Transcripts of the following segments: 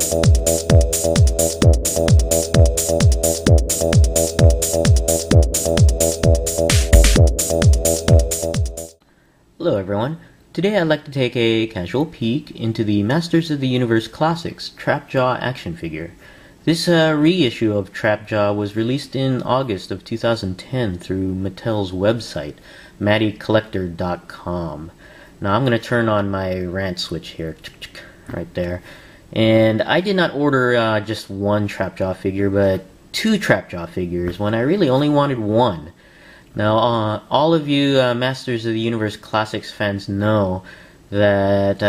Hello everyone, today I'd like to take a casual peek into the Masters of the Universe Classics Trapjaw action figure. This reissue of Trapjaw was released in August of 2010 through Mattel's website, mattycollector.com. Now I'm going to turn on my rant switch here, right there. And I did not order just one Trapjaw figure, but two Trapjaw figures when I really only wanted one. Now, all of you Masters of the Universe Classics fans know that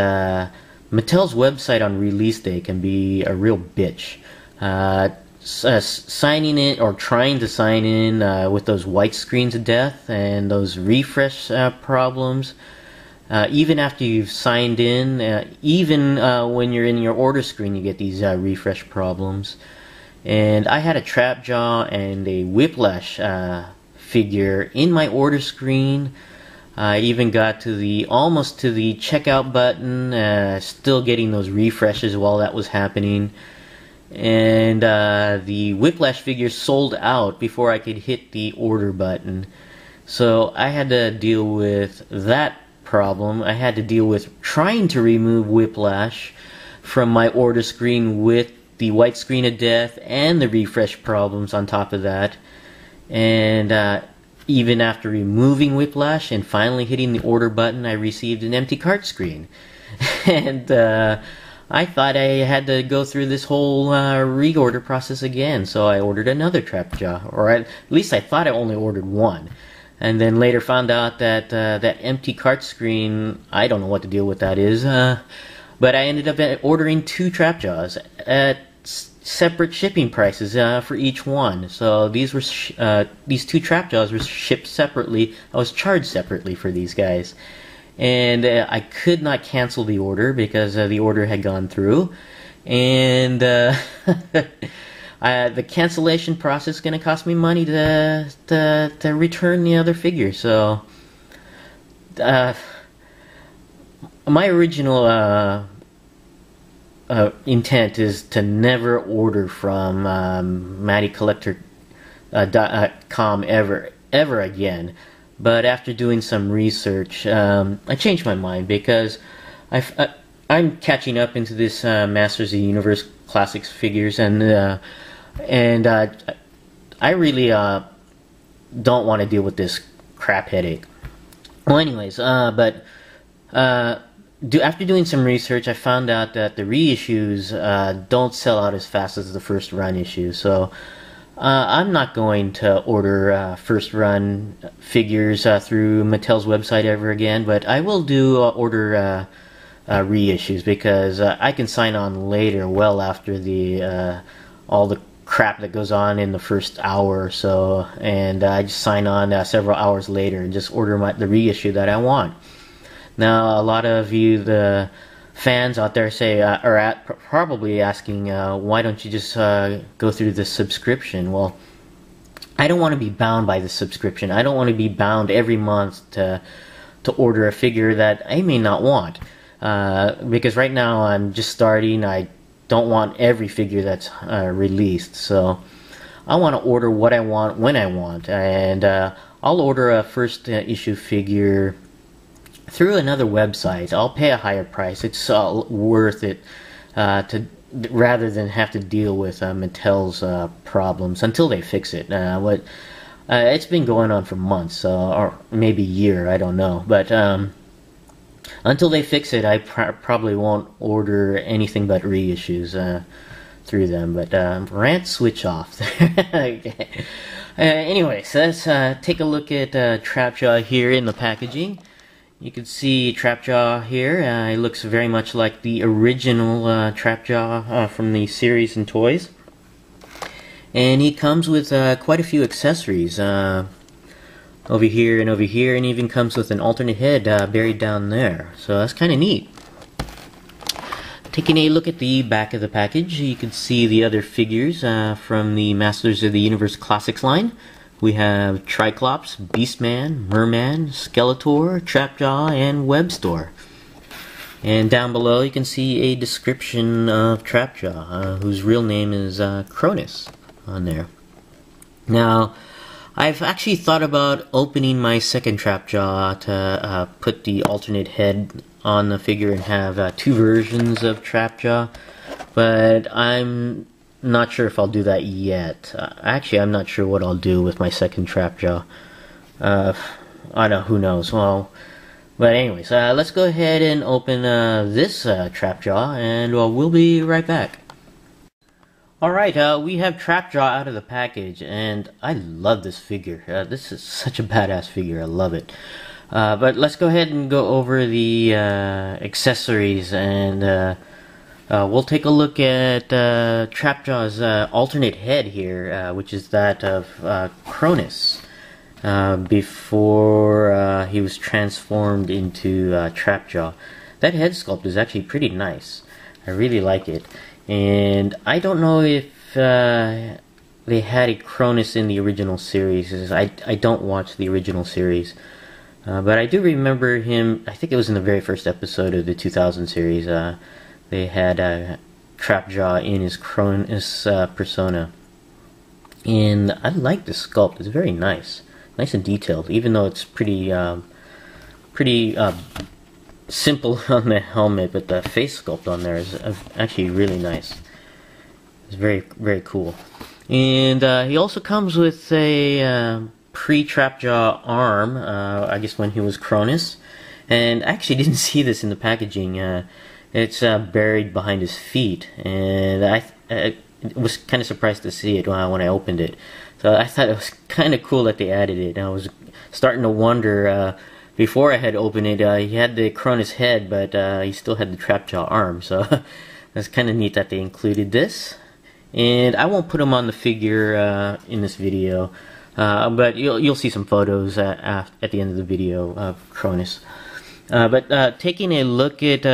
Mattel's website on release day can be a real bitch. Signing in or trying to sign in with those white screens of death and those refresh problems. Even after you've signed in, even when you're in your order screen, you get these refresh problems. And I had a Trapjaw and a Whiplash figure in my order screen. I even got to almost to the checkout button, still getting those refreshes while that was happening. And the Whiplash figure sold out before I could hit the order button. So I had to deal with that problem. I had to deal with trying to remove Whiplash from my order screen with the white screen of death and the refresh problems on top of that. And even after removing Whiplash and finally hitting the order button, I received an empty cart screen. And I thought I had to go through this whole reorder process again, so I ordered another Trapjaw, or at least I thought I only ordered one. And then later found out that that empty cart screen, I don't know what the deal with that is, but I ended up ordering two Trapjaws at separate shipping prices for each one. So these were these two Trapjaws were shipped separately. I was charged separately for these guys, and I could not cancel the order because the order had gone through, and the cancellation process is going to cost me money to return the other figure. So my original intent is to never order from mattycollector.com ever again. But after doing some research, I changed my mind because I'm catching up into this Masters of the Universe Classics figures, and I really don't want to deal with this crap headache. Well, anyways, after doing some research, I found out that the reissues don't sell out as fast as the first run issues. So I'm not going to order first run figures through Mattel's website ever again, but I will do order reissues because I can sign on later, well after the all the crap that goes on in the first hour or so, and I just sign on several hours later and just order the reissue that I want. Now, a lot of you, the fans out there, are probably asking, why don't you just go through the subscription? Well, I don't want to be bound by the subscription. I don't want to be bound every month to order a figure that I may not want. Because right now I'm just starting. I don't want every figure that's released. So I want to order what I want when I want. And I'll order a first issue figure through another website. I'll pay a higher price. It's worth it rather than have to deal with Mattel's problems until they fix it. It's been going on for months, or maybe a year, I don't know. But until they fix it, I probably won't order anything but reissues through them. But rant switch off. Okay. Anyways, let's take a look at Trapjaw here in the packaging. You can see Trapjaw here. It looks very much like the original Trapjaw from the series and toys. And he comes with quite a few accessories over here, and even comes with an alternate head buried down there. So that's kind of neat. Taking a look at the back of the package, you can see the other figures from the Masters of the Universe Classics line. We have Triclops, Beastman, Merman, Skeletor, Trapjaw, and Webstor. And down below you can see a description of Trapjaw, whose real name is Cronus on there. Now, I've actually thought about opening my second Trapjaw to put the alternate head on the figure and have two versions of Trapjaw, but I'm not sure if I'll do that yet. Actually, I'm not sure what I'll do with my second Trapjaw. I don't know, who knows. Well, but anyways, let's go ahead and open this Trapjaw, and we'll be right back. Alright, we have Trapjaw out of the package, and I love this figure. This is such a badass figure, I love it. But let's go ahead and go over the accessories, and we'll take a look at Trapjaw's alternate head here, which is that of Cronus. Before he was transformed into Trapjaw. That head sculpt is actually pretty nice. I really like it. And I don't know if they had a Cronus in the original series. I don't watch the original series. But I do remember him, I think it was in the very first episode of the 2000 series. They had Trapjaw in his Cronus persona. And I like the sculpt. It's very nice. Nice and detailed, even though it's pretty simple on the helmet, but the face sculpt on there is actually really nice. It's very, very cool. And he also comes with a pre-Trapjaw arm, I guess when he was Cronus. And I actually didn't see this in the packaging. It's buried behind his feet, and I was kind of surprised to see it when I opened it. So I thought it was kind of cool that they added it. And I was starting to wonder, before I had opened it, he had the Cronus head, but he still had the Trapjaw arm. So that's kind of neat that they included this. And I won't put him on the figure in this video, but you'll see some photos at the end of the video of Cronus. But taking a look at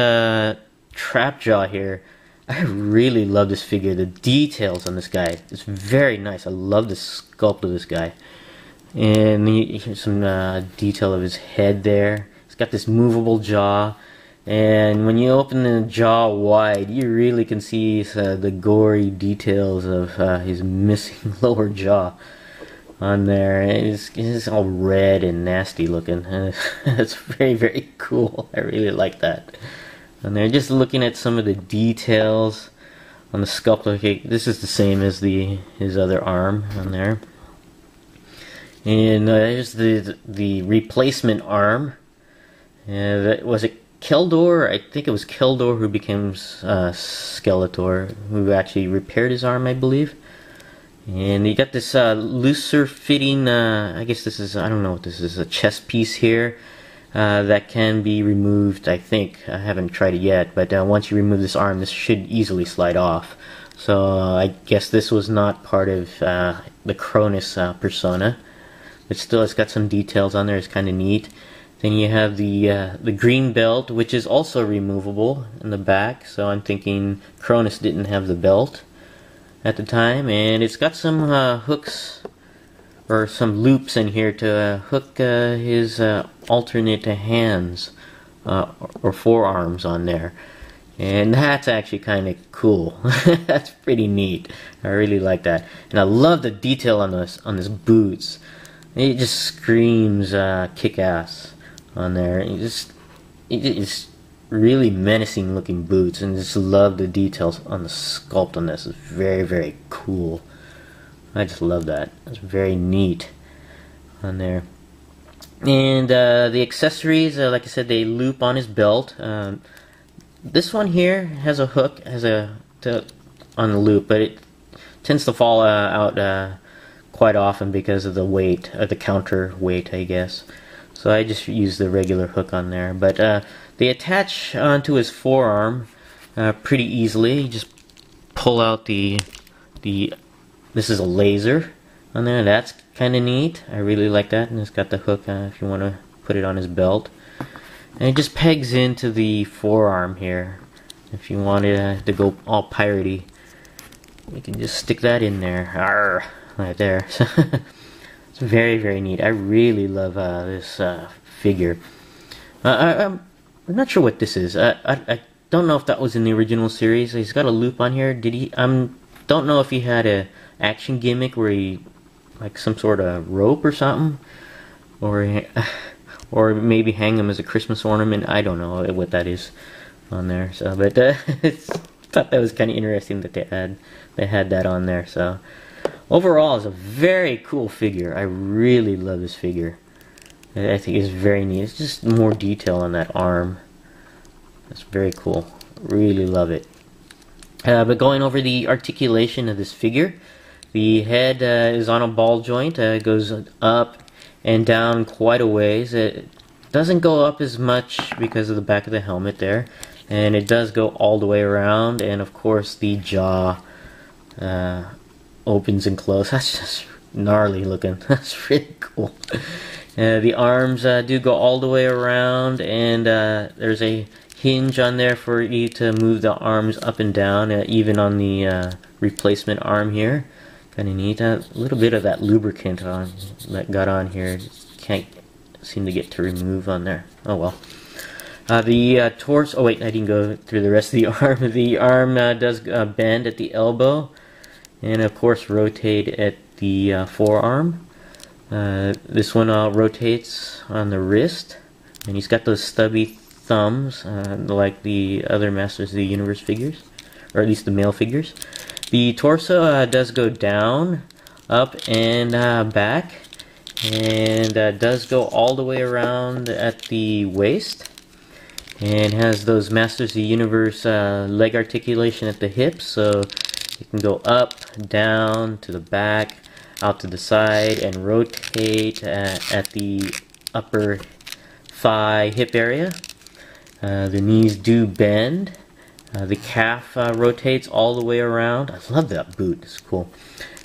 Trapjaw here, I really love this figure. The details on this guy, it's very nice. I love the sculpt of this guy. And here's some detail of his head there. He's got this movable jaw. And when you open the jaw wide, you really can see the gory details of his missing lower jaw on there. It's all red and nasty looking. It's very, very cool. I really like that. And they're just looking at some of the details on the sculpt. Okay, this is the same as his other arm on there. And there's the replacement arm. Was it Keldor? I think it was Keldor who became Skeletor, who actually repaired his arm, I believe. And you got this looser fitting, I guess this is, I don't know what this is, a chest piece here. That can be removed, I think. I haven't tried it yet, but once you remove this arm, this should easily slide off. So I guess this was not part of the Cronus persona, but still it's got some details on there. It's kind of neat. Then you have the green belt, which is also removable in the back, so I'm thinking Cronus didn't have the belt at the time. And it's got some hooks or some loops in here to hook his alternate hands or forearms on there, and that's actually kind of cool. That's pretty neat. I really like that, and I love the detail on this boots. It just screams kick-ass on there. It's really menacing looking boots, and just love the details on the sculpt on this. It's very, very cool. I just love that. It's very neat on there. And the accessories, like I said, they loop on his belt. This one here has a hook, on the loop, but it tends to fall out quite often because of the weight, the counter weight, I guess. So I just use the regular hook on there. But they attach onto his forearm pretty easily. You just pull out this is a laser on there. That's kind of neat. I really like that. And it's got the hook if you want to put it on his belt. And it just pegs into the forearm here. If you wanted to go all piratey, you can just stick that in there. Arr, right there. It's very, very neat. I really love this figure. I'm I'm not sure what this is. I don't know if that was in the original series. He's got a loop on here. Did he? Don't know if he had a action gimmick where he, like some sort of rope or something, or maybe hang him as a Christmas ornament. I don't know what that is on there. So, but thought that was kind of interesting that they had that on there. So, overall, it's a very cool figure. I really love this figure. I think it's very neat. It's just more detail on that arm. That's very cool. Really love it. But going over the articulation of this figure, the head is on a ball joint. It goes up and down quite a ways. It doesn't go up as much because of the back of the helmet there, and it does go all the way around. And of course, the jaw opens and closes. That's just gnarly looking. That's really cool. The arms do go all the way around, and there's a hinge on there for you to move the arms up and down, even on the replacement arm here. Kind of neat. A little bit of that lubricant that got on here. Can't seem to get to remove on there. Oh well. The torso. Oh wait, I didn't go through the rest of the arm. The arm does bend at the elbow, and of course rotate at the forearm. This one rotates on the wrist, and he's got those stubby thumbs like the other Masters of the Universe figures, or at least the male figures. The torso does go down, up, and back, and does go all the way around at the waist, and has those Masters of the Universe leg articulation at the hips, so you can go up, down, to the back, out to the side, and rotate at the upper thigh hip area. The knees do bend. The calf rotates all the way around. I love that boot. It's cool.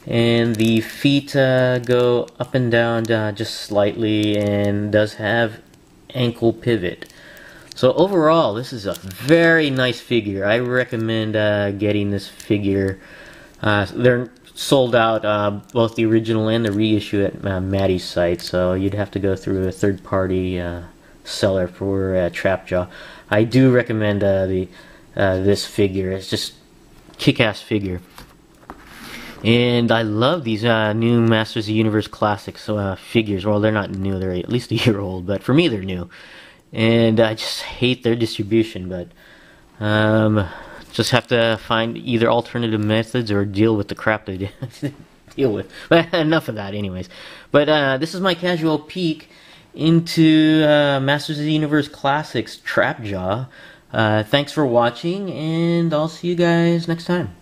And the feet go up and down just slightly, and does have ankle pivot. So overall, this is a very nice figure. I recommend getting this figure. They're sold out, both the original and the reissue at Matty's site, so you'd have to go through a third-party seller for Trapjaw. I do recommend this figure. It's just kick-ass figure. And I love these new Masters of the Universe Classics figures. Well, they're not new, they're at least a year old, but for me they're new. And I just hate their distribution, but just have to find either alternative methods or deal with the crap they deal with. But enough of that anyways. But this is my casual peek into Masters of the Universe Classics Trapjaw. Thanks for watching, and I'll see you guys next time.